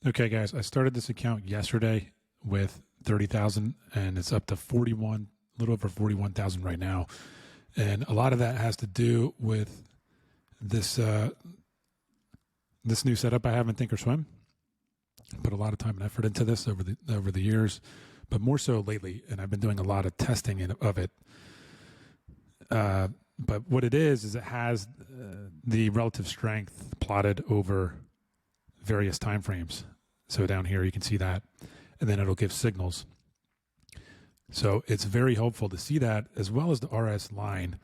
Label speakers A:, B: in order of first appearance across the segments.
A: Okay, guys, I started this account yesterday with 30,000 and it's up to 41, a little over 41,000 right now. And a lot of that has to do with this this new setup I have in thinkorswim. Put a lot of time and effort into this over the years, but more so lately, and I've been doing a lot of testing of it. But what it is it has the relative strength plotted over various time frames. So down here you can see that, and then it'll give signals. So it's very helpful to see that, as well as the RS line,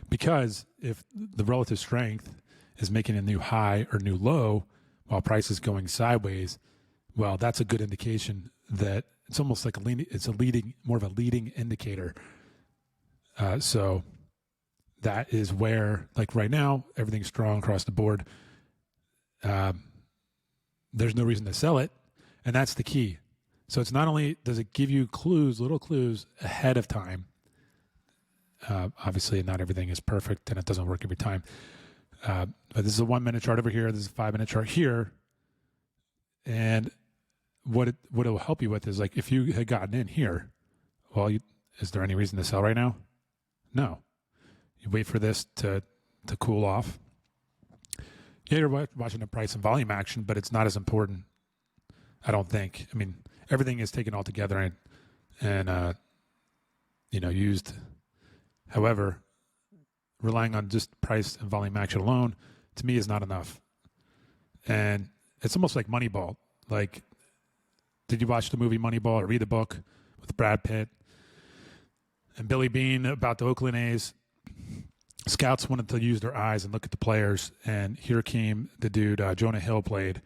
A: because if the relative strength is making a new high or new low while price is going sideways, well, that's a good indication that it's almost like more of a leading indicator. So that is where, like right now, everything's strong across the board. There's no reason to sell it, and that's the key. So it's not only does it give you clues, little clues ahead of time. Obviously, not everything is perfect, and it doesn't work every time. But this is a 1 minute chart over here. This is a 5 minute chart here. And what it will help you with is, like, if you had gotten in here, well, is there any reason to sell right now? No. You wait for this to cool off. Yeah, you're watching the price and volume action, but it's not as important, I don't think. I mean, everything is taken all together and used. However, relying on just price and volume action alone, to me, is not enough. And it's almost like Moneyball. Like, did you watch the movie Moneyball or read the book with Brad Pitt and Billy Beane about the Oakland A's? Scouts wanted to use their eyes and look at the players, and here came the dude Jonah Hill played,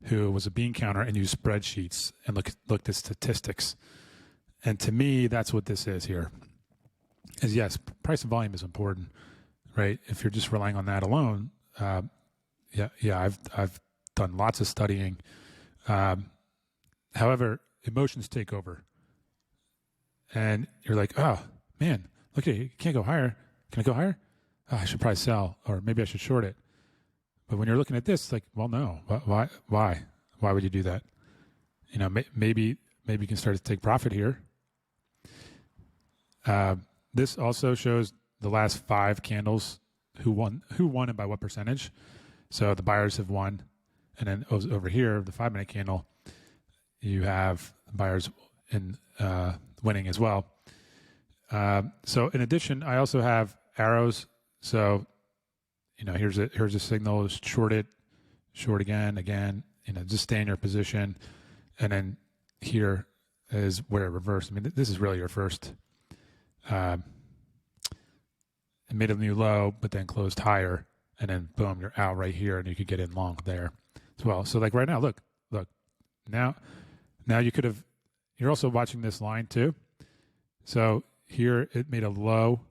A: who was a bean counter and used spreadsheets and looked at statistics. And to me, that's what this is here. Is yes, price and volume is important, right? If you're just relying on that alone, I've done lots of studying. However, emotions take over, and you're like, oh man, look at it, you can't go higher. Can I go higher? Oh, I should probably sell, or maybe I should short it. But when you're looking at this, it's like, well, no, why would you do that? You know, maybe you can start to take profit here. This also shows the last 5 candles, who won and by what percentage. So the buyers have won, and then over here, the 5 minute candle, you have buyers winning as well. So in addition, I also have arrows. So, here's a signal, short it, short again, just stay in your position. And then here is where it reversed. I mean, this is really your first, it made a new low, but then closed higher, and then boom, you're out right here, and you could get in long there as well. So like right now, look, now you're also watching this line too. So here it made a low.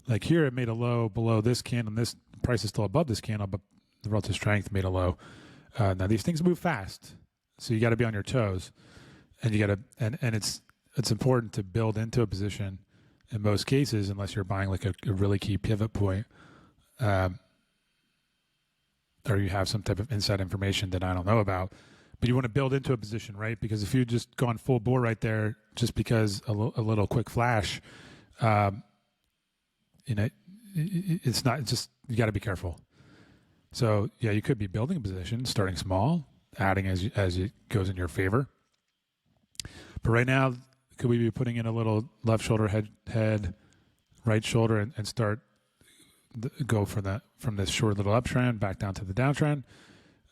A: Like here, it made a low below this candle, and this price is still above this candle, but the relative strength made a low. Now these things move fast, so you got to be on your toes, and you got to, and it's important to build into a position in most cases, unless you're buying like a really key pivot point, or you have some type of inside information that I don't know about. But you want to build into a position, right? Because if you just gone full bore right there, just because a little quick flash. It's not, just, you got to be careful. So yeah, you could be building a position, starting small, adding as it goes in your favor. But right now, could we be putting in a little left shoulder head, right shoulder, and start go from this short little uptrend back down to the downtrend?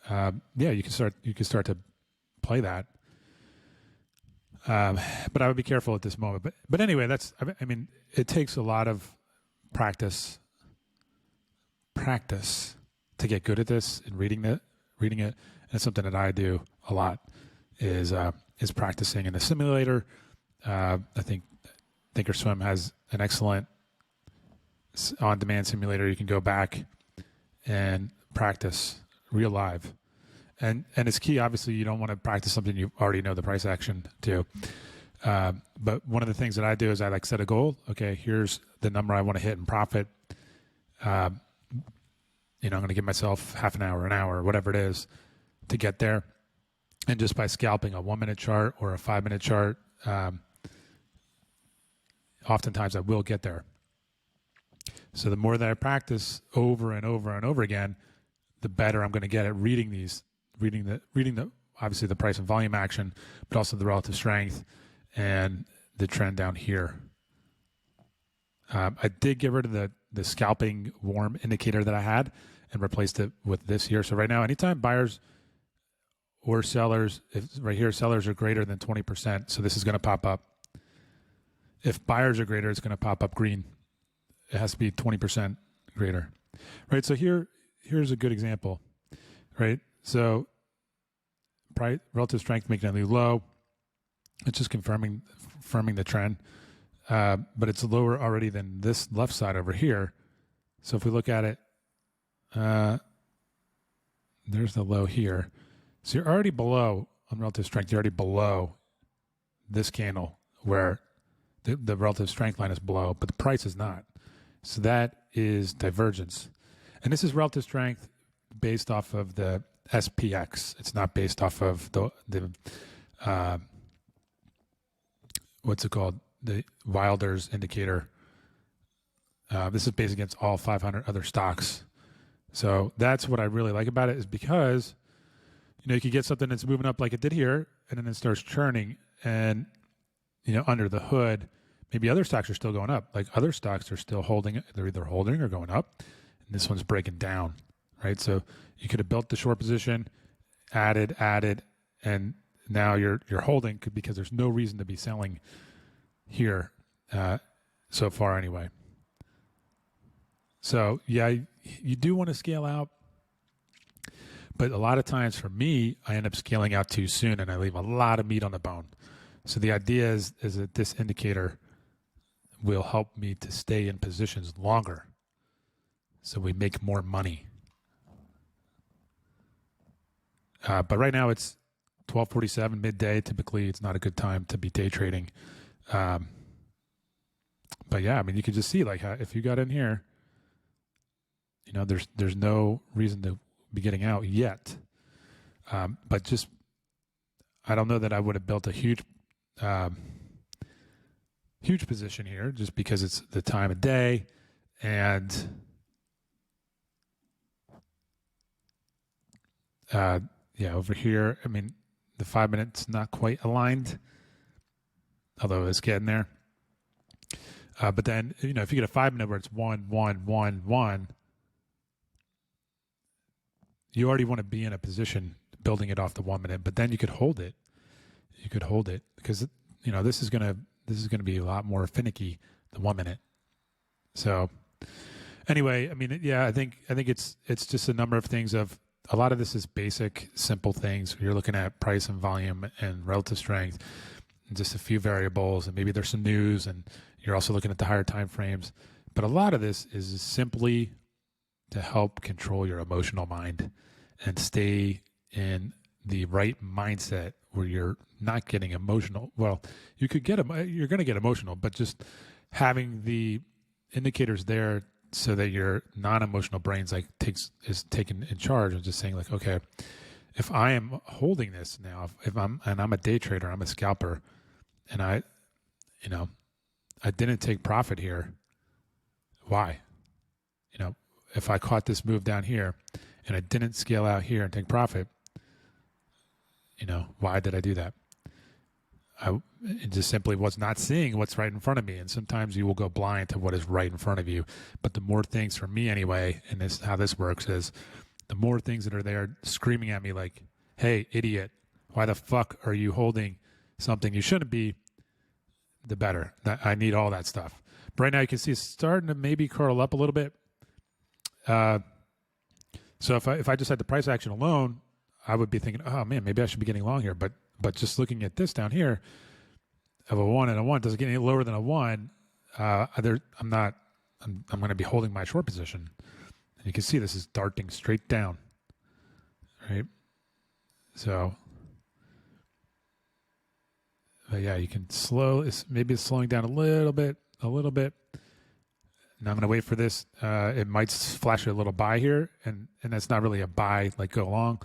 A: Yeah, you can start to play that. But I would be careful at this moment. But anyway, it takes a lot of practice to get good at this and reading it. And it's something that I do a lot is practicing in the simulator. I think thinkorswim has an excellent on-demand simulator. You can go back and practice real live. And it's key, obviously, you don't want to practice something you already know the price action to. But one of the things that I do is I set a goal. Okay, here's the number I want to hit in profit. I'm going to give myself half an hour, whatever it is to get there. And just by scalping a 1 minute chart or a 5 minute chart, oftentimes I will get there. So the more that I practice over and over and over again, the better I'm going to get at reading the obviously the price and volume action, but also the relative strength and the trend down here. I did get rid of the scalping warm indicator that I had and replaced it with this here. So right now, anytime buyers or sellers, right here, sellers are greater than 20%, so this is going to pop up. If buyers are greater, it's going to pop up green. It has to be 20% greater, right? So here's a good example, right? So price, relative strength making a new low. It's just confirming the trend, but it's lower already than this left side over here. So if we look at it, there's the low here. So you're already below on relative strength. You're already below this candle where the relative strength line is below, but the price is not. So that is divergence. And this is relative strength based off of the SPX. It's not based off of the what's it called? The Wilder's indicator. This is based against all 500 other stocks. So that's what I really like about it, is because, you could get something that's moving up like it did here, and then it starts churning, and, under the hood, maybe other stocks are still going up. Like other stocks are still holding, they're either holding or going up, and this one's breaking down, right? So you could have built the short position, added, and now you're holding because there's no reason to be selling here so far anyway. So yeah, you do want to scale out, but a lot of times for me, I end up scaling out too soon and I leave a lot of meat on the bone. So the idea is that this indicator will help me to stay in positions longer, so we make more money. But right now it's 12:47 midday. Typically, it's not a good time to be day trading. But yeah, I mean, you can just see like how, if you got in here, there's no reason to be getting out yet. But just, I don't know that I would have built a huge position here just because it's the time of day, and yeah, over here, I mean, the 5 minutes not quite aligned, although it's getting there. But then, if you get a 5 minute where it's 1, 1, 1, 1, you already want to be in a position building it off the 1 minute, but then you could hold it. You could hold it because, this is going to be a lot more finicky than 1 minute. So anyway, I mean, yeah, I think it's just a number of things. Of a lot of this is basic, simple things. You're looking at price and volume and relative strength, and just a few variables, and maybe there's some news, and you're also looking at the higher time frames. But a lot of this is simply to help control your emotional mind and stay in the right mindset where you're not getting emotional. Well, you're going to get emotional, but just having the indicators there so that your non-emotional brains is taken in charge and just saying like, okay, if I am holding this now, I'm a day trader, I'm a scalper, and I didn't take profit here. Why? If I caught this move down here and I didn't scale out here and take profit, why did I do that? It just simply was not seeing what's right in front of me. And sometimes you will go blind to what is right in front of you. But the more things, for me anyway, and this how this works is, the more things that are there screaming at me like, hey, idiot, why the fuck are you holding something you shouldn't be, the better. I need all that stuff. But right now you can see it's starting to maybe curl up a little bit. So if I just had the price action alone, I would be thinking, oh man, maybe I should be getting long here. But just looking at this down here of a 1 and a 1, doesn't get any lower than a 1. I'm going to be holding my short position. And you can see this is darting straight down, right? So, but yeah, you can maybe it's slowing down a little bit. and I'm going to wait for this. It might flash a little buy here, and that's not really a buy like go long,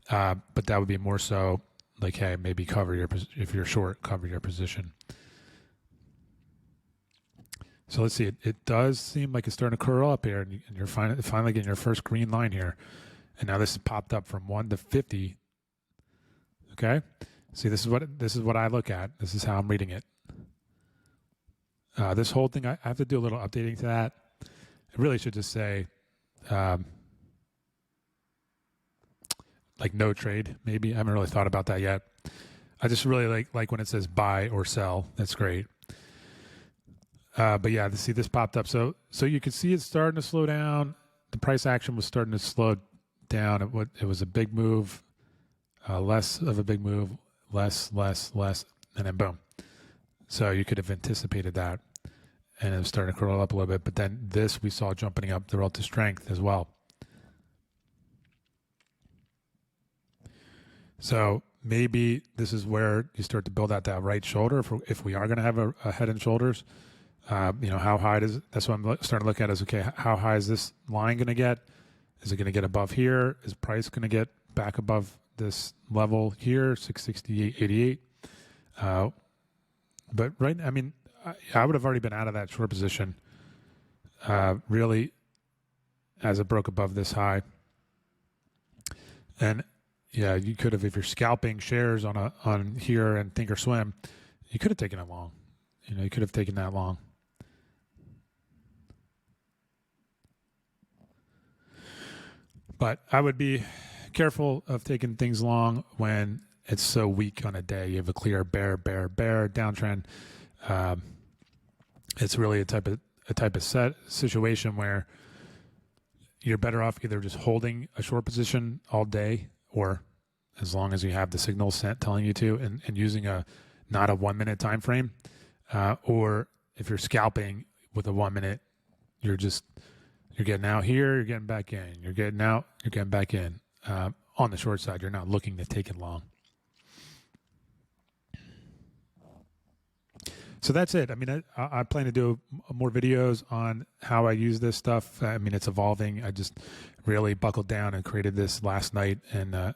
A: but that would be more so like, hey, maybe cover your, if you're short, cover your position. So let's see, it does seem like it's starting to curl up here, and you're finally getting your first green line here. And now this has popped up from 1 to 50. Okay, see, this is what I look at. This is how I'm reading it. This whole thing, I have to do a little updating to that. It really should just say like no trade, maybe. I haven't really thought about that yet. I just really like when it says buy or sell. That's great. But yeah, see, this popped up. So you can see it's starting to slow down. The price action was starting to slow down. It was a big move, less of a big move, less, and then boom. So you could have anticipated that, and it was starting to curl up a little bit. But then this we saw jumping up the relative strength as well. So maybe this is where you start to build out that right shoulder if we are going to have a head and shoulders. How high that's what I'm starting to look at is, okay, how high is this line going to get? Is it going to get above here? Is price going to get back above this level here, 668.88? But right, I mean, I would have already been out of that short position, really, as it broke above this high. And yeah, you could have, if you're scalping shares on here and thinkorswim, you could have taken it long. You could have taken that long. But I would be careful of taking things long when it's so weak on a day. You have a clear bear downtrend. It's really a type of situation where you're better off either just holding a short position all day, or as long as you have the signal sent telling you to, and using not a 1 minute time frame, or if you're scalping with a 1 minute, you're getting out here, you're getting back in, you're getting out, you're getting back in. On the short side, you're not looking to take it long. So that's it. I mean, I plan to do more videos on how I use this stuff. I mean, it's evolving. I just really buckled down and created this last night, and I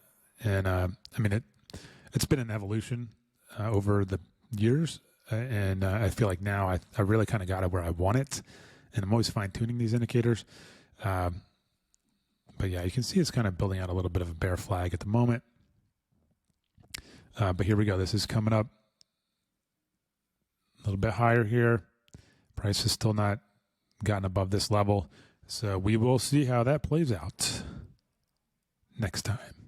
A: mean, it's been an evolution over the years, and I feel like now I really kind of got it where I want it, and I'm always fine tuning these indicators. But yeah, you can see it's kind of building out a little bit of a bear flag at the moment. But here we go. This is coming up a little bit higher here. Price has still not gotten above this level. So we will see how that plays out next time.